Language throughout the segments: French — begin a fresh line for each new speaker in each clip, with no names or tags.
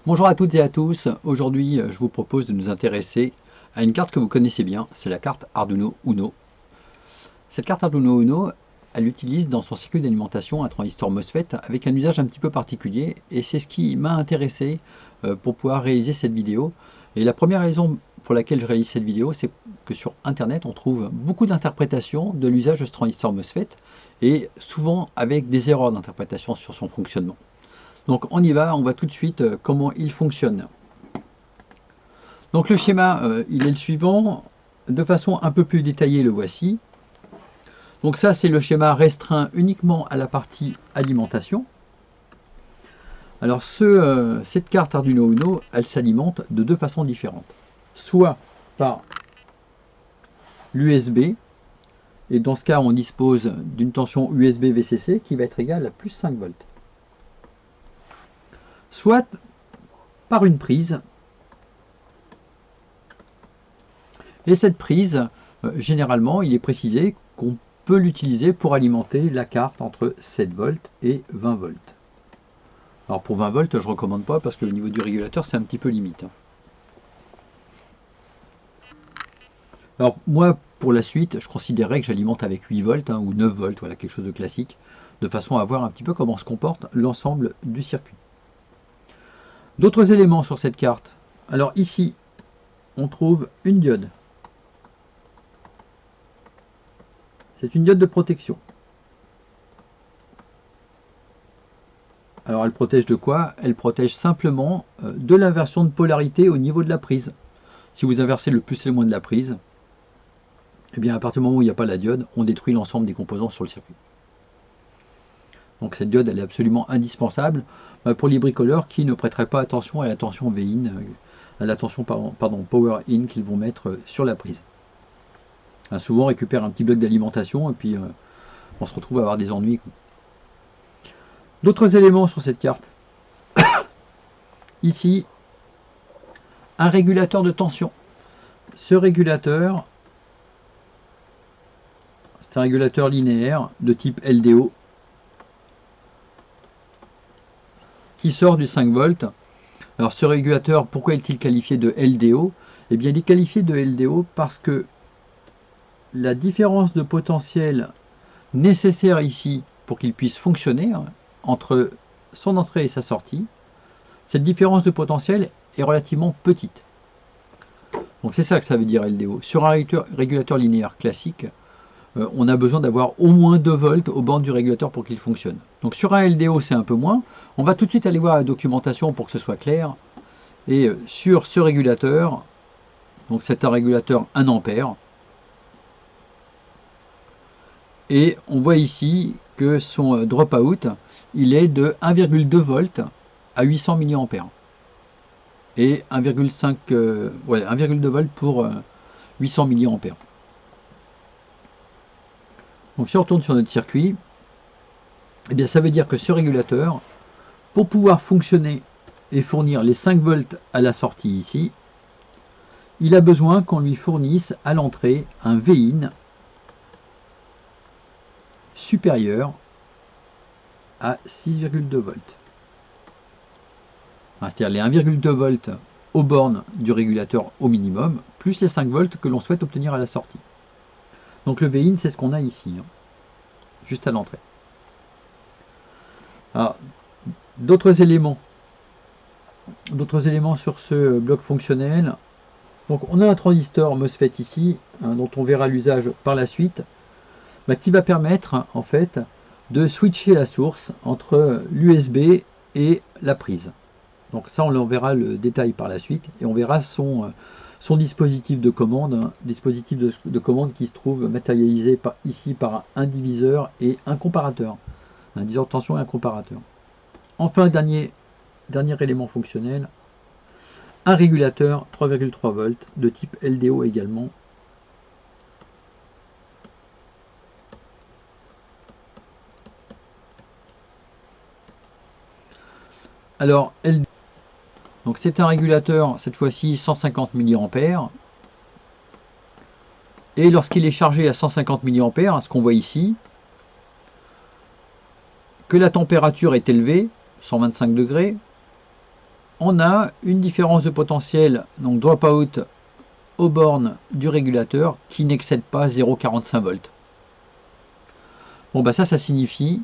Bonjour à toutes et à tous, aujourd'hui je vous propose de nous intéresser à une carte que vous connaissez bien, c'est la carte Arduino Uno. Cette carte Arduino Uno, elle utilise dans son circuit d'alimentation un transistor MOSFET avec un usage un petit peu particulier et c'est ce qui m'a intéressé pour pouvoir réaliser cette vidéo. Et la première raison pour laquelle je réalise cette vidéo, c'est que sur internet on trouve beaucoup d'interprétations de l'usage de ce transistor MOSFET et souvent avec des erreurs d'interprétation sur son fonctionnement. Donc on y va, on voit tout de suite comment il fonctionne. Donc le schéma, il est le suivant, de façon un peu plus détaillée, le voici. Donc ça, c'est le schéma restreint uniquement à la partie alimentation. Alors cette carte Arduino Uno, elle s'alimente de deux façons différentes. Soit par l'USB, et dans ce cas, on dispose d'une tension USB VCC qui va être égale à plus 5 volts. Soit par une prise. Et cette prise, généralement, il est précisé qu'on peut l'utiliser pour alimenter la carte entre 7 volts et 20 volts. Alors pour 20 volts, je ne recommande pas parce que au niveau du régulateur, c'est un petit peu limite. Alors moi, pour la suite, je considérerais que j'alimente avec 8 volts ou 9 volts, voilà, quelque chose de classique, de façon à voir un petit peu comment se comporte l'ensemble du circuit. D'autres éléments sur cette carte. Alors ici, on trouve une diode. C'est une diode de protection. Alors elle protège de quoi? Elle protège simplement de l'inversion de polarité au niveau de la prise. Si vous inversez le plus et le moins de la prise, eh bien à partir du moment où il n'y a pas la diode, on détruit l'ensemble des composants sur le circuit. Donc cette diode, elle est absolument indispensable pour les bricoleurs qui ne prêteraient pas attention à la tension VIN, à la tension Power In qu'ils vont mettre sur la prise. Souvent on récupère un petit bloc d'alimentation et puis on se retrouve à avoir des ennuis. D'autres éléments sur cette carte. Ici, un régulateur de tension. Ce régulateur, c'est un régulateur linéaire de type LDO qui sort du 5 volts. Alors ce régulateur, pourquoi est-il qualifié de LDO? Eh bien il est qualifié de LDO parce que la différence de potentiel nécessaire ici pour qu'il puisse fonctionner entre son entrée et sa sortie, cette différence de potentiel est relativement petite. Donc c'est ça que ça veut dire LDO. Sur un régulateur linéaire classique, on a besoin d'avoir au moins 2 volts aux bornes du régulateur pour qu'il fonctionne. Donc sur un LDO, c'est un peu moins. On va tout de suite aller voir la documentation pour que ce soit clair. Et sur ce régulateur, donc c'est un régulateur 1 ampère. Et on voit ici que son dropout, il est de 1,2 volts à 800 mA. Et 1,2 volts pour 800 mA. Donc si on retourne sur notre circuit, eh bien ça veut dire que ce régulateur, pour pouvoir fonctionner et fournir les 5 volts à la sortie ici, il a besoin qu'on lui fournisse à l'entrée un VIN supérieur à 6,2 volts. C'est-à-dire les 1,2 volts aux bornes du régulateur au minimum, plus les 5 volts que l'on souhaite obtenir à la sortie. Donc le VIN, c'est ce qu'on a ici, juste à l'entrée. D'autres éléments sur ce bloc fonctionnel. Donc on a un transistor MOSFET ici, dont on verra l'usage par la suite, qui va permettre en fait de switcher la source entre l'USB et la prise. Donc ça on en verra le détail par la suite et on verra son dispositif de commande, dispositif de commande qui se trouve matérialisé ici par un diviseur et un comparateur, un diviseur de tension et un comparateur. Enfin, dernier élément fonctionnel, un régulateur 3,3 volts de type LDO également. Alors, donc c'est un régulateur, cette fois-ci 150 mA. Et lorsqu'il est chargé à 150 mA, ce qu'on voit ici, que la température est élevée, 125 degrés, on a une différence de potentiel, donc dropout aux bornes du régulateur qui n'excède pas 0,45 volts. Bon, bah ça signifie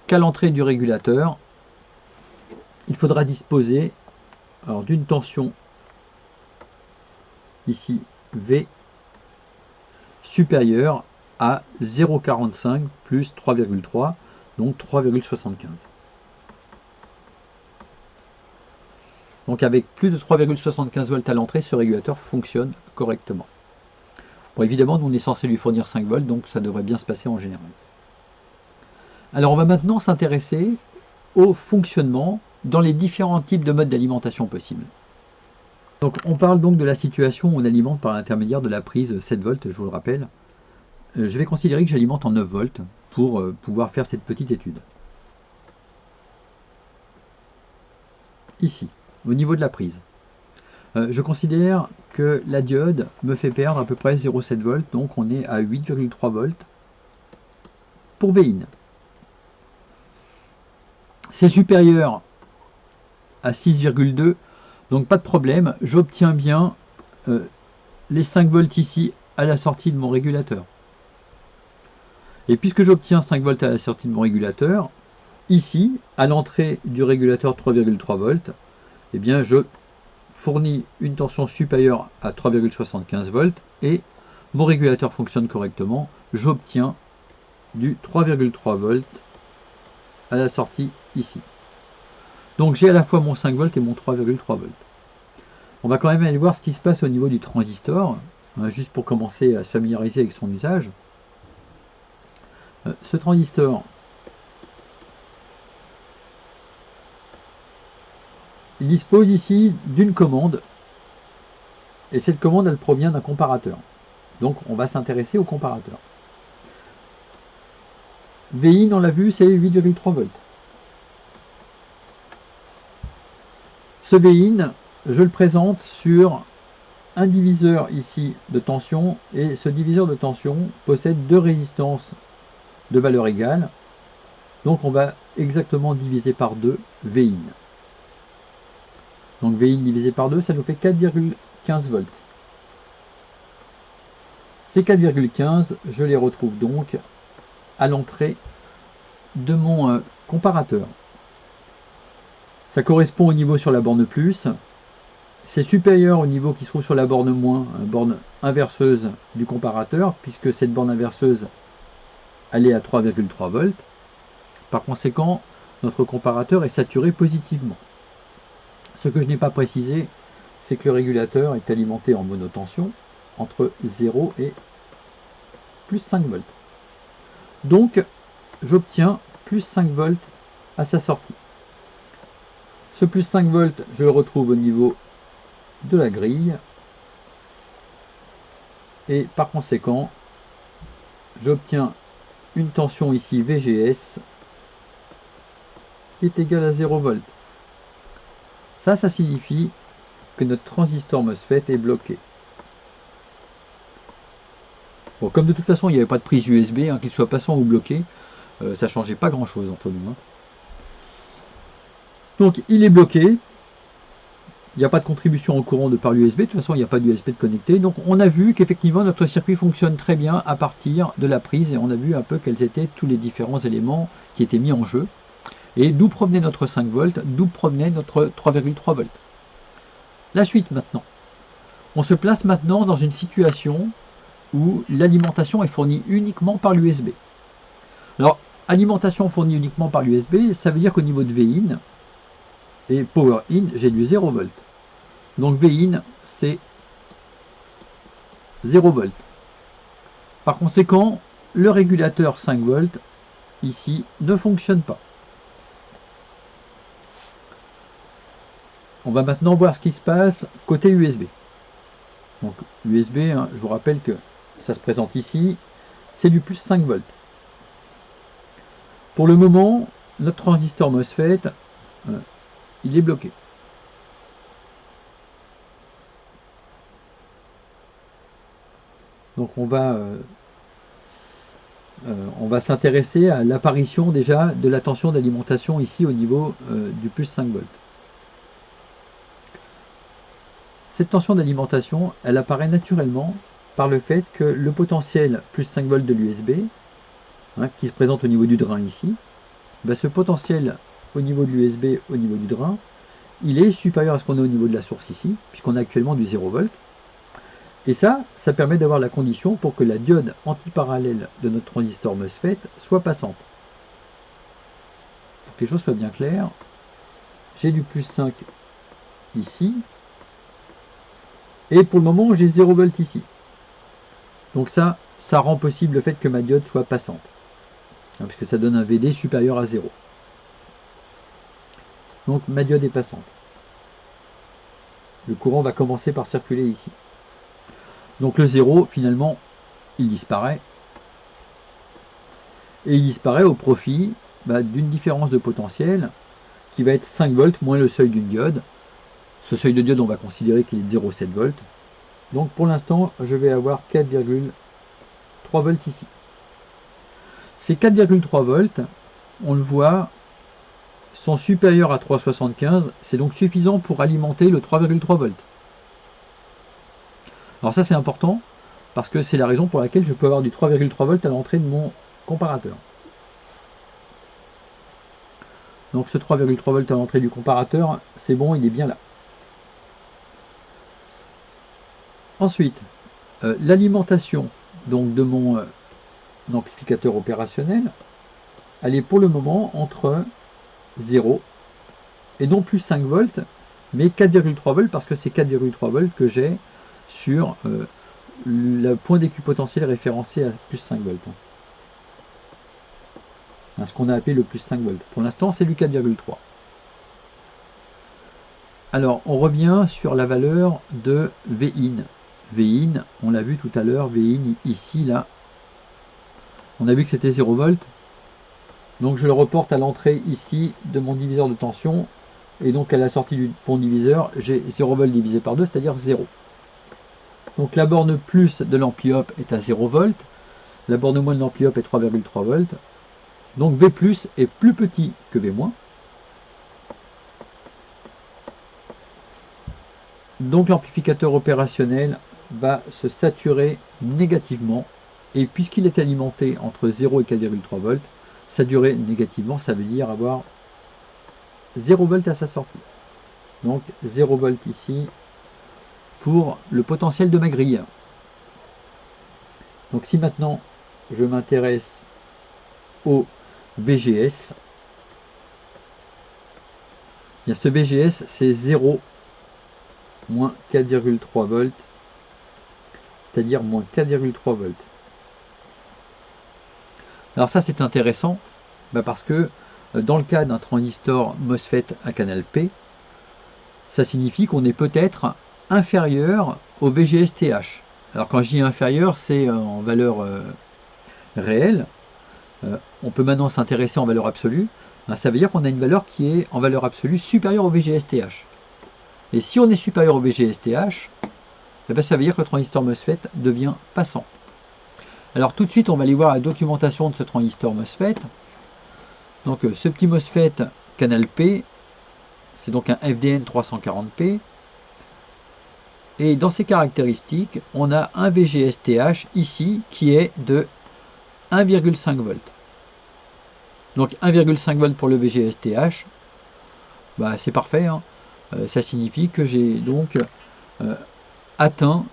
qu'à l'entrée du régulateur, il faudra disposer d'une tension ici V supérieure à 0,45 plus 3,3, donc 3,75. Donc avec plus de 3,75 volts à l'entrée, ce régulateur fonctionne correctement. Bon, évidemment, nous on est censé lui fournir 5 volts, donc ça devrait bien se passer en général. Alors on va maintenant s'intéresser au fonctionnement dans les différents types de modes d'alimentation possibles. Donc on parle donc de la situation où on alimente par l'intermédiaire de la prise 7 volts, je vous le rappelle. Je vais considérer que j'alimente en 9 volts pour pouvoir faire cette petite étude. Ici, au niveau de la prise, je considère que la diode me fait perdre à peu près 0,7 volts, donc on est à 8,3 volts pour Vin. C'est supérieur à 6,2, donc pas de problème, j'obtiens bien les 5 volts ici à la sortie de mon régulateur. Et puisque j'obtiens 5 volts à la sortie de mon régulateur, ici, à l'entrée du régulateur 3,3 volts, eh bien je fournis une tension supérieure à 3,75 volts et mon régulateur fonctionne correctement. J'obtiens du 3,3 volts à la sortie ici. Donc j'ai à la fois mon 5 volts et mon 3,3 volts. On va quand même aller voir ce qui se passe au niveau du transistor, juste pour commencer à se familiariser avec son usage. Ce transistor, il dispose ici d'une commande, et cette commande elle provient d'un comparateur. Donc on va s'intéresser au comparateur. Vin, on l'a vu, c'est 8,3 volts. Ce Vin, je le présente sur un diviseur ici de tension, et ce diviseur de tension possède deux résistances de valeur égale. Donc on va exactement diviser par 2 Vin. Donc Vin divisé par 2, ça nous fait 4,15 volts. Ces 4,15, je les retrouve donc à l'entrée de mon comparateur. Ça correspond au niveau sur la borne plus. C'est supérieur au niveau qui se trouve sur la borne moins, borne inverseuse du comparateur, puisque cette borne inverseuse, elle est à 3,3 volts. Par conséquent, notre comparateur est saturé positivement. Ce que je n'ai pas précisé, c'est que le régulateur est alimenté en monotension entre 0 et plus 5 volts. Donc, j'obtiens plus 5 volts à sa sortie. Ce plus 5 volts, je le retrouve au niveau de la grille. Et par conséquent, j'obtiens une tension ici VGS qui est égale à 0 volts. Ça signifie que notre transistor MOSFET est bloqué. Bon, comme de toute façon il n'y avait pas de prise USB, qu'il soit passant ou bloqué, ça ne changeait pas grand chose entre nous. Donc il est bloqué, il n'y a pas de contribution en courant de par l'USB, de toute façon il n'y a pas d'USB de connecté, donc on a vu qu'effectivement notre circuit fonctionne très bien à partir de la prise, et on a vu un peu quels étaient tous les différents éléments qui étaient mis en jeu, et d'où provenait notre 5 volts, d'où provenait notre 3,3 volts. La suite maintenant. On se place maintenant dans une situation où l'alimentation est fournie uniquement par l'USB. Alors, alimentation fournie uniquement par l'USB, ça veut dire qu'au niveau de Vin et Power In, j'ai du 0 volt. Donc Vin, c'est 0 volt. Par conséquent, le régulateur 5 volts, ici, ne fonctionne pas. On va maintenant voir ce qui se passe côté USB. Donc USB, je vous rappelle que ça se présente ici, c'est du plus 5 volts. Pour le moment, notre transistor MOSFET, il est bloqué. Donc on va s'intéresser à l'apparition déjà de la tension d'alimentation ici au niveau du plus 5 volts. Cette tension d'alimentation, elle apparaît naturellement par le fait que le potentiel plus 5 volts de l'USB, qui se présente au niveau du drain ici, ce potentiel au niveau de l'USB, au niveau du drain, il est supérieur à ce qu'on a au niveau de la source ici, puisqu'on a actuellement du 0 volt. Et ça permet d'avoir la condition pour que la diode antiparallèle de notre transistor MOSFET soit passante. Pour que les choses soient bien claires, j'ai du plus 5 ici, et pour le moment j'ai 0 volt ici. Donc ça rend possible le fait que ma diode soit passante, puisque ça donne un VD supérieur à 0. Donc ma diode est passante. Le courant va commencer par circuler ici. Donc le 0, finalement, il disparaît. Et il disparaît au profit d'une différence de potentiel qui va être 5 volts moins le seuil d'une diode. Ce seuil de diode, on va considérer qu'il est de 0,7 volts. Donc pour l'instant, je vais avoir 4,3 volts ici. Ces 4,3 volts, on le voit, sont supérieurs à 3,75. C'est donc suffisant pour alimenter le 3,3 volts. Alors ça c'est important, parce que c'est la raison pour laquelle je peux avoir du 3,3 volts à l'entrée de mon comparateur. Donc ce 3,3 volts à l'entrée du comparateur, c'est bon, il est bien là. Ensuite, l'alimentation donc de mon amplificateur opérationnel, elle est pour le moment entre 0 et non plus 5 volts, mais 4,3 volts, parce que c'est 4,3 volts que j'ai sur le point d'équipotentiel référencé à plus 5 volts. Ce qu'on a appelé le plus 5 volts. Pour l'instant, c'est du 4,3. Alors, on revient sur la valeur de Vin. Vin, on l'a vu tout à l'heure, Vin ici, là. On a vu que c'était 0 volts. Donc je le reporte à l'entrée ici de mon diviseur de tension. Et donc à la sortie du pont diviseur, j'ai 0 volts divisé par 2, c'est-à-dire 0. Donc la borne plus de l'ampli-op est à 0 volts. La borne moins de l'ampli-op est 3,3 volts. Donc V plus est plus petit que V moins. Donc l'amplificateur opérationnel va se saturer négativement. Et puisqu'il est alimenté entre 0 et 4,3 volts, saturer négativement, ça veut dire avoir 0 volts à sa sortie. Donc 0 volts ici pour le potentiel de ma grille. Donc si maintenant je m'intéresse au VGS, bien ce VGS c'est 0 moins 4,3 volts, c'est-à-dire moins 4,3 volts. Alors ça c'est intéressant parce que dans le cas d'un transistor MOSFET à canal P, ça signifie qu'on est peut-être inférieur au VGS-TH. Alors quand je dis inférieur, c'est en valeur réelle. On peut maintenant s'intéresser en valeur absolue. Ça veut dire qu'on a une valeur qui est en valeur absolue supérieure au VGS-TH. Et si on est supérieur au VGS-TH, ça veut dire que le transistor MOSFET devient passant. Alors tout de suite, on va aller voir la documentation de ce transistor MOSFET. Donc ce petit MOSFET canal P, c'est donc un FDN 340p. Et dans ses caractéristiques, on a un VGS-TH ici qui est de 1,5 volts. Donc 1,5 volts pour le VGS-TH, c'est parfait. Ça signifie que j'ai donc atteint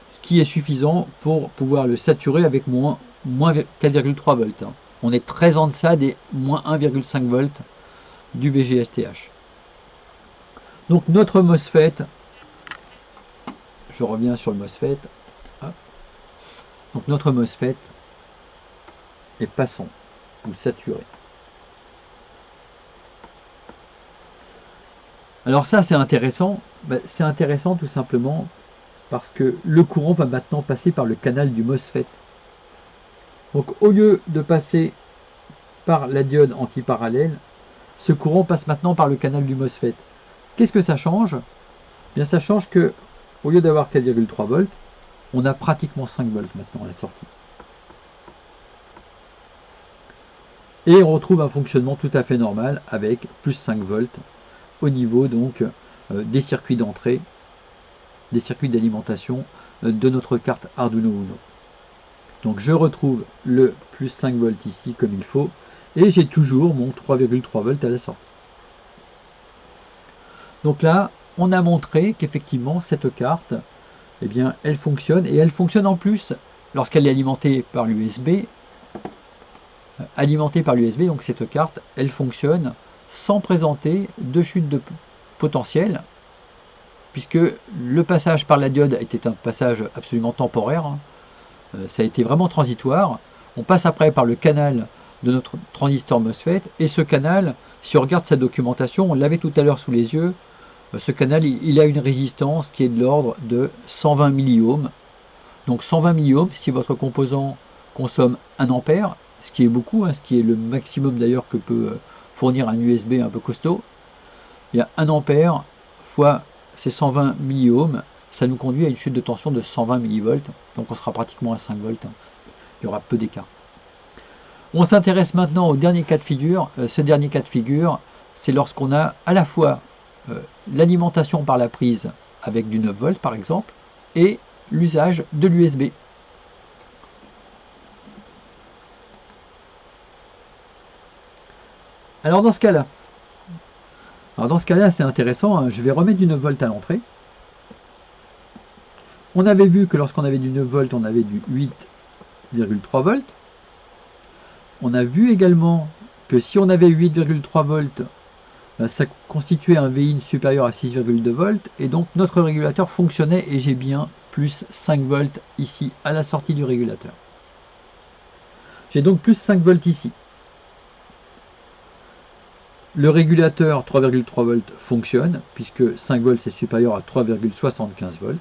ce qui est suffisant pour pouvoir le saturer avec moins 4,3 volts. On est très en deçà des moins 1,5 volts du VGS-TH. Donc notre MOSFET, je reviens sur le MOSFET. Donc notre MOSFET est passant ou saturé. Alors ça c'est intéressant. C'est intéressant tout simplement parce que le courant va maintenant passer par le canal du MOSFET. Donc au lieu de passer par la diode antiparallèle, ce courant passe maintenant par le canal du MOSFET. Qu'est-ce que ça change? Bien ça change que au lieu d'avoir 4,3 volts, on a pratiquement 5 volts maintenant à la sortie. Et on retrouve un fonctionnement tout à fait normal avec plus 5 volts au niveau donc des circuits d'entrée des circuits d'alimentation de notre carte Arduino Uno. Donc je retrouve le plus 5 volts ici comme il faut, et j'ai toujours mon 3,3 volts à la sortie. Donc là, on a montré qu'effectivement cette carte, eh bien, elle fonctionne, et elle fonctionne en plus lorsqu'elle est alimentée par l'USB. Donc cette carte, elle fonctionne sans présenter de chute de potentiel, puisque le passage par la diode était un passage absolument temporaire. Ça a été vraiment transitoire. On passe après par le canal de notre transistor MOSFET, et ce canal, si on regarde sa documentation, on l'avait tout à l'heure sous les yeux, ce canal il a une résistance qui est de l'ordre de 120 milliohms. Donc 120 milliohms, si votre composant consomme 1 ampère, ce qui est beaucoup, ce qui est le maximum d'ailleurs que peut fournir un USB un peu costaud, il y a 1 ampère fois ces 120 milliohms, ça nous conduit à une chute de tension de 120 millivolts, donc on sera pratiquement à 5 volts, il y aura peu d'écart. On s'intéresse maintenant au dernier cas de figure. Ce dernier cas de figure, c'est lorsqu'on a à la fois l'alimentation par la prise avec du 9 volts par exemple, et l'usage de l'USB. Alors dans ce cas-là, c'est intéressant, je vais remettre du 9 volts à l'entrée. On avait vu que lorsqu'on avait du 9 volts, on avait du 8,3 volts. On a vu également que si on avait 8,3 volts, ça constituait un Vin supérieur à 6,2 volts, et donc notre régulateur fonctionnait, et j'ai bien plus 5 volts ici à la sortie du régulateur. J'ai donc plus 5 volts ici. Le régulateur 3,3 volts fonctionne, puisque 5 volts c'est supérieur à 3,75 volts.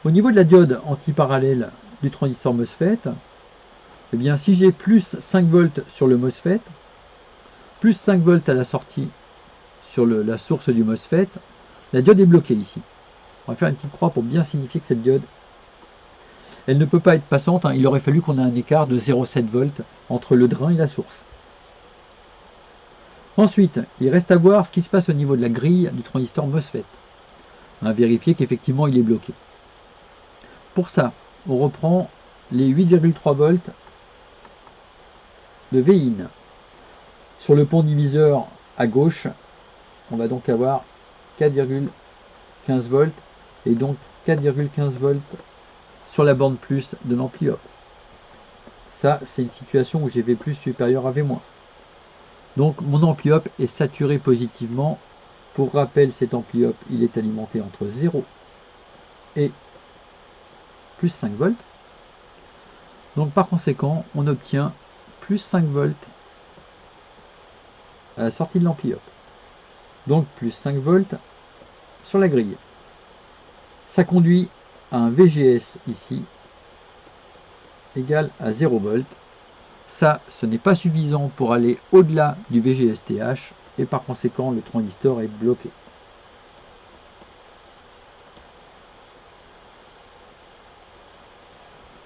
Au niveau de la diode antiparallèle du transistor MOSFET, eh bien, si j'ai plus 5 volts sur le MOSFET, plus 5 volts à la sortie sur la source du MOSFET, la diode est bloquée ici. On va faire une petite croix pour bien signifier que cette diode, elle ne peut pas être passante. Il aurait fallu qu'on ait un écart de 0,7 volts entre le drain et la source. Ensuite, il reste à voir ce qui se passe au niveau de la grille du transistor MOSFET. On va vérifier qu'effectivement il est bloqué. Pour ça, on reprend les 8,3 volts de Vin. Sur le pont diviseur à gauche, on va donc avoir 4,15 volts et donc 4,15 volts sur la borne plus de l'ampli up. Ça, c'est une situation où j'ai V plus supérieur à V moins. Donc mon ampli up est saturé positivement. Pour rappel, cet ampli up, il est alimenté entre 0 et plus 5 volts. Donc par conséquent, on obtient plus 5 volts à la sortie de l'ampli up. Donc plus 5 volts sur la grille. Ça conduit à un VGS ici égal à 0 volts. Ça, ce n'est pas suffisant pour aller au-delà du VGSTH, et par conséquent le transistor est bloqué.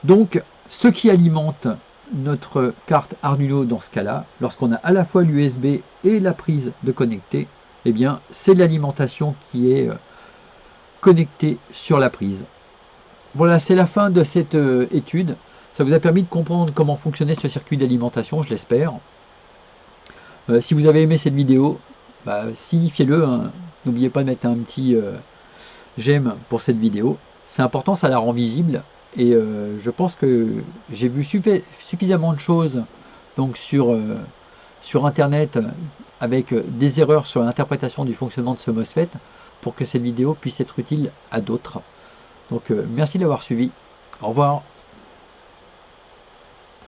Donc ce qui alimente notre carte Arduino dans ce cas-là, lorsqu'on a à la fois l'USB et la prise de connecter, eh bien c'est l'alimentation qui est connectée sur la prise. Voilà, c'est la fin de cette étude. Ça vous a permis de comprendre comment fonctionnait ce circuit d'alimentation, je l'espère. Si vous avez aimé cette vidéo, signifiez-le. N'oubliez pas de mettre un petit j'aime pour cette vidéo. C'est important, ça la rend visible. Et je pense que j'ai vu suffisamment de choses donc sur Internet avec des erreurs sur l'interprétation du fonctionnement de ce MOSFET pour que cette vidéo puisse être utile à d'autres. Donc merci de l'avoir suivi. Au revoir.